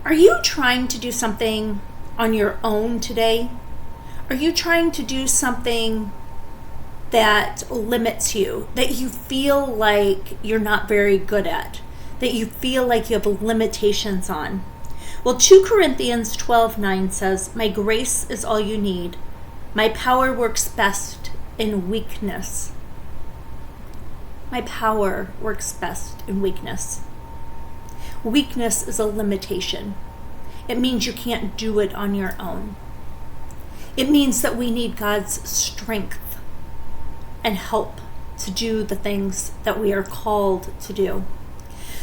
Are you trying to do something on your own today? Are you trying to do something that limits you, that you feel like you're not very good at, that you feel like you have limitations on? Well, 2 Corinthians 12:9 says, "My grace is all you need. My power works best in weakness." My power works best in weakness. Weakness is a limitation. It means you can't do it on your own. It means that we need God's strength and help to do the things that we are called to do.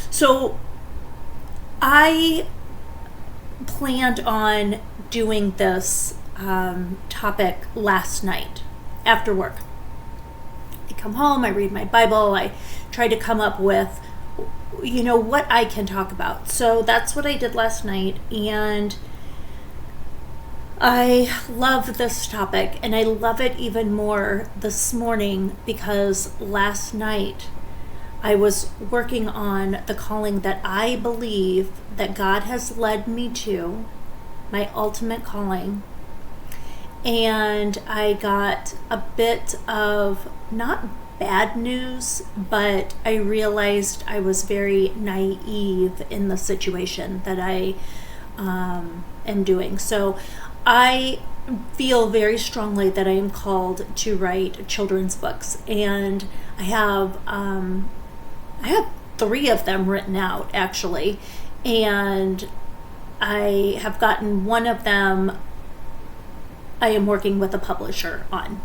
So I planned on doing this topic last night after work. I come home, I read my Bible, I try to come up with, what I can talk about. So that's what I did last night, and I love this topic, and I love it even more this morning because last night I was working on the calling that I believe that God has led me to, my ultimate calling. And I got a bit of, not bad news, but I realized I was very naive in the situation that I am doing. So I feel very strongly that I am called to write children's books, and I have 3 of them written out actually, and I have gotten one of them I am working with a publisher on.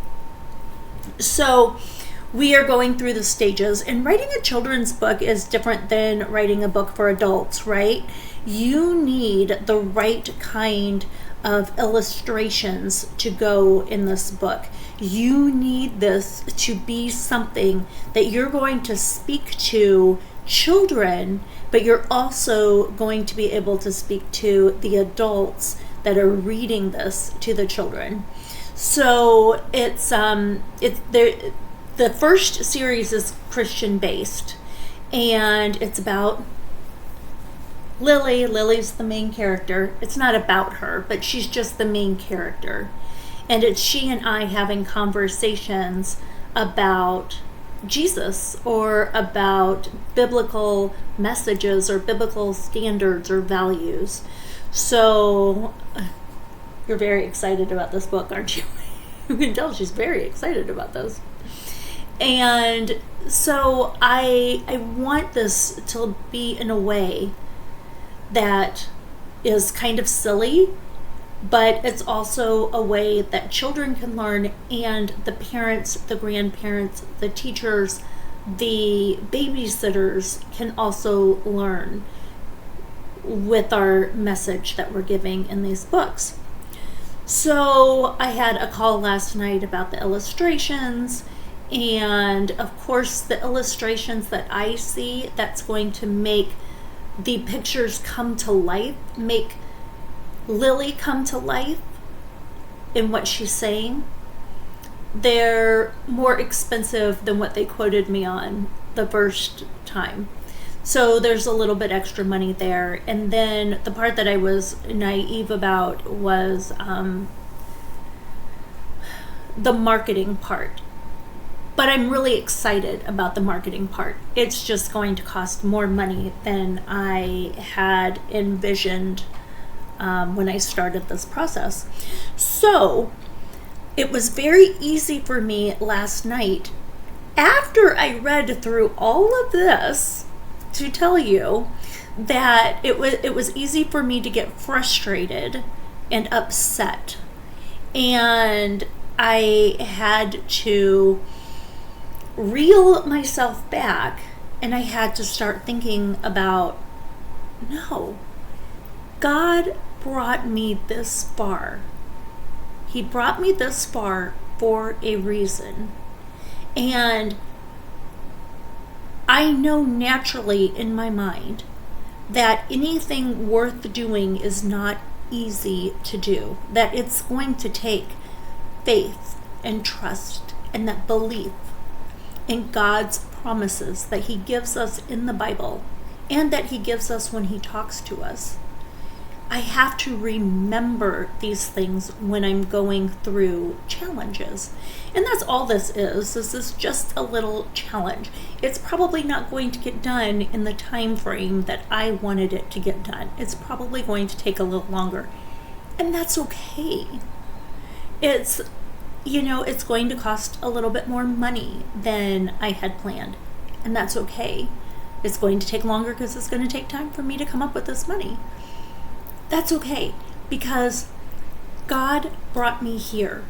So we are going through the stages, and writing a children's book is different than writing a book for adults, right? You need the right kind of illustrations to go in this book. You need this to be something that you're going to speak to children, but you're also going to be able to speak to the adults that are reading this to the children. So it's there. The first series is Christian based, and it's about Lily. Lily's the main character. It's not about her, but she's just the main character. And it's she and I having conversations about Jesus or about biblical messages or biblical standards or values. So you're very excited about this book, aren't you? You can tell she's very excited about this. And so I want this to be in a way that is kind of silly, but it's also a way that children can learn, and the parents, the grandparents, the teachers, the babysitters can also learn with our message that we're giving in these books. So I had a call last night about the illustrations, and of course the illustrations that I see, that's going to make the pictures come to life, make Lily come to life in what she's saying. They're more expensive than what they quoted me on the first time. So there's a little bit extra money there. And then the part that I was naive about was the marketing part. But I'm really excited about the marketing part. It's just going to cost more money than I had envisioned when I started this process. So it was very easy for me last night, after I read through all of this, to tell you that it was easy for me to get frustrated and upset. And I had to reel myself back, and I had to start thinking about, no, God brought me this far. He brought me this far for a reason. And I know naturally in my mind that anything worth doing is not easy to do, that it's going to take faith and trust and that belief in God's promises that He gives us in the Bible and that He gives us when He talks to us. I have to remember these things when I'm going through challenges. And that's all this is. This is just a little challenge. It's probably not going to get done in the time frame that I wanted it to get done. It's probably going to take a little longer. And that's okay. It's going to cost a little bit more money than I had planned. And that's okay. It's going to take longer because it's going to take time for me to come up with this money. That's okay, because God brought me here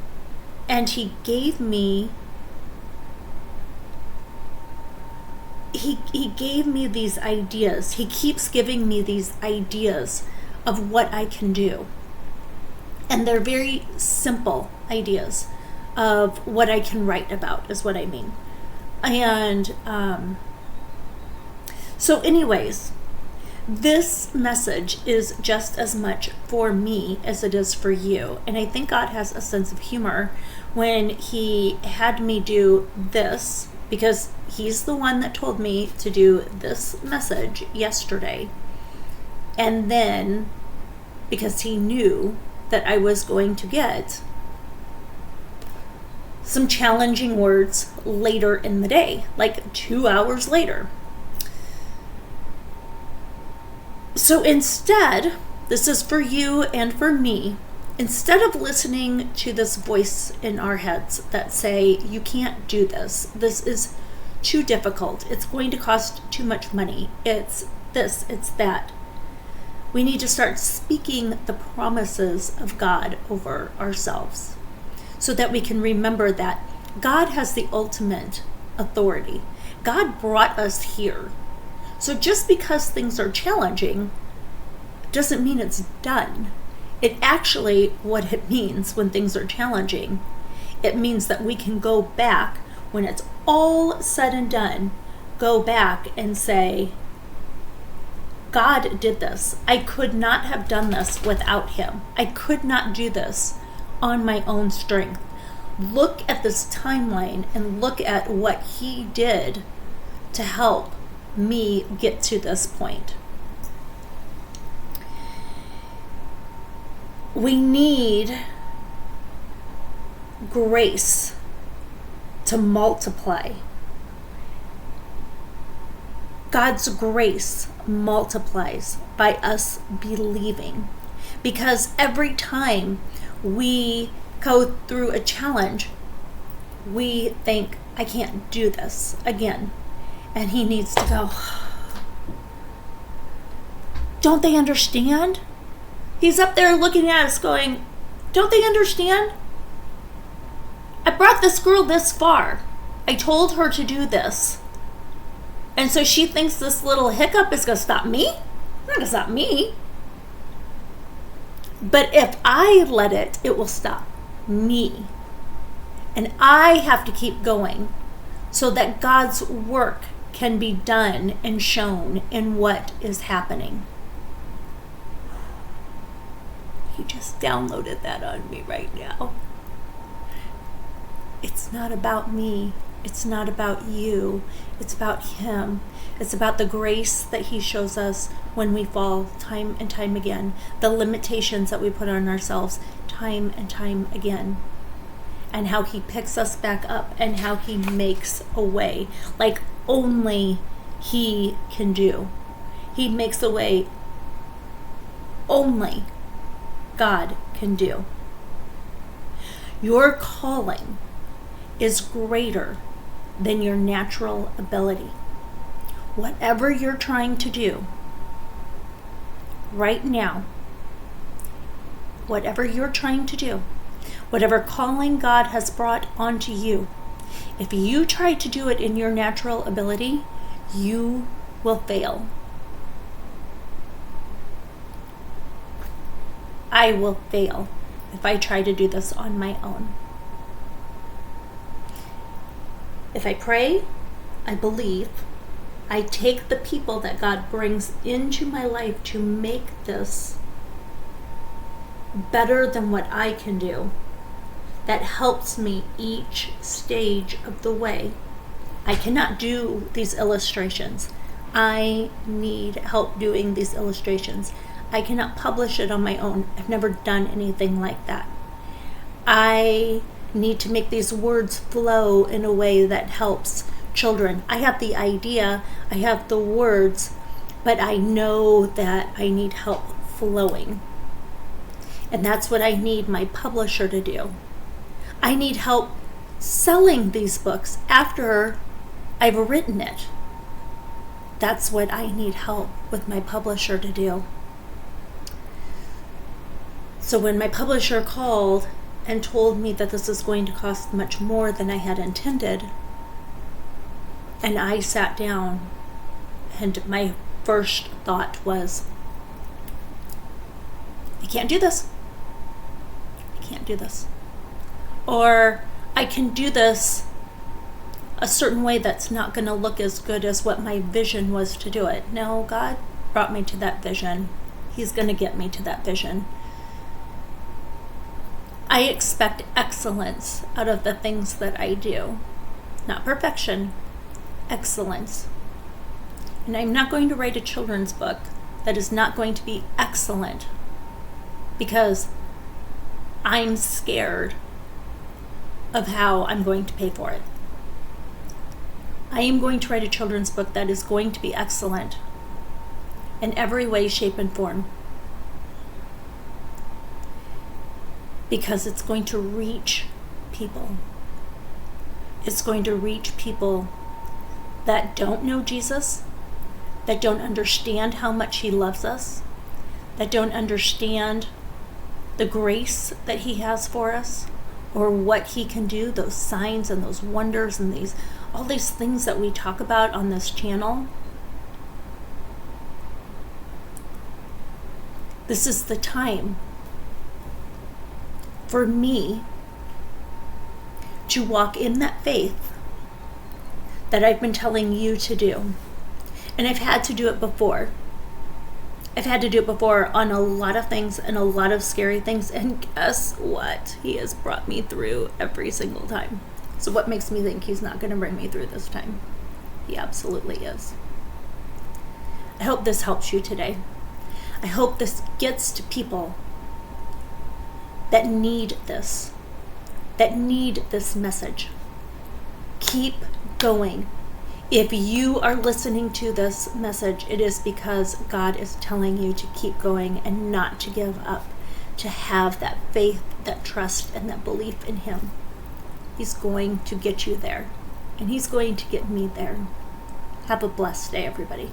and He gave me He gave me these ideas. He keeps giving me these ideas of what I can do. And they're very simple ideas of what I can write about, is what I mean. And so anyways, this message is just as much for me as it is for you. And I think God has a sense of humor when He had me do this, because He's the one that told me to do this message yesterday. And then, because He knew that I was going to get some challenging words later in the day, like 2 hours later. So instead, this is for you and for me, instead of listening to this voice in our heads that say, you can't do this, this is too difficult, it's going to cost too much money, it's this, it's that, we need to start speaking the promises of God over ourselves so that we can remember that God has the ultimate authority. God brought us here. So just because things are challenging doesn't mean it's done. It actually, what it means when things are challenging, it means that we can go back when it's all said and done, go back and say, God did this. I could not have done this without Him. I could not do this on my own strength. Look at this timeline and look at what He did to help me get to this point. We need grace to multiply. God's grace multiplies by us believing, because every time we go through a challenge, we think, I can't do this again. And He needs to go, don't they understand? He's up there looking at us going, don't they understand? I brought this girl this far. I told her to do this. And so she thinks this little hiccup is going to stop me? It's not going to stop me. But if I let it, it will stop me. And I have to keep going so that God's work can be done and shown in what is happening. He just downloaded that on me right now. It's not about me. It's not about you. It's about Him. It's about the grace that He shows us when we fall time and time again. The limitations that we put on ourselves time and time again. And how He picks us back up and how He makes a way like only He can do. He makes a way only God can do. Your calling is greater than your natural ability. Whatever you're trying to do right now, whatever you're trying to do, whatever calling God has brought onto you, if you try to do it in your natural ability, you will fail. I will fail if I try to do this on my own. If I pray, I believe, I take the people that God brings into my life to make this better than what I can do. That helps me each stage of the way. I cannot do these illustrations. I need help doing these illustrations. I cannot publish it on my own. I've never done anything like that. I need to make these words flow in a way that helps children. I have the idea, I have the words, but I know that I need help flowing. And that's what I need my publisher to do. I need help selling these books after I've written it. That's what I need help with my publisher to do. So when my publisher called and told me that this is going to cost much more than I had intended, and I sat down, and my first thought was, I can't do this. I can't do this. Or I can do this a certain way that's not going to look as good as what my vision was to do it. No, God brought me to that vision. He's going to get me to that vision. I expect excellence out of the things that I do. Not perfection, excellence. And I'm not going to write a children's book that is not going to be excellent because I'm scared of how I'm going to pay for it. I am going to write a children's book that is going to be excellent in every way, shape, and form. Because it's going to reach people. It's going to reach people that don't know Jesus, that don't understand how much He loves us, that don't understand the grace that He has for us, or what He can do, those signs and those wonders and all these things that we talk about on this channel. This is the time for me to walk in that faith that I've been telling you to do. And I've had to do it before. I've had to do it before on a lot of things and a lot of scary things. And guess what? He has brought me through every single time. So what makes me think He's not going to bring me through this time? He absolutely is. I hope this helps you today. I hope this gets to people that need this message. Keep going. If you are listening to this message, it is because God is telling you to keep going and not to give up, to have that faith, that trust, and that belief in Him. He's going to get you there, and He's going to get me there. Have a blessed day, everybody.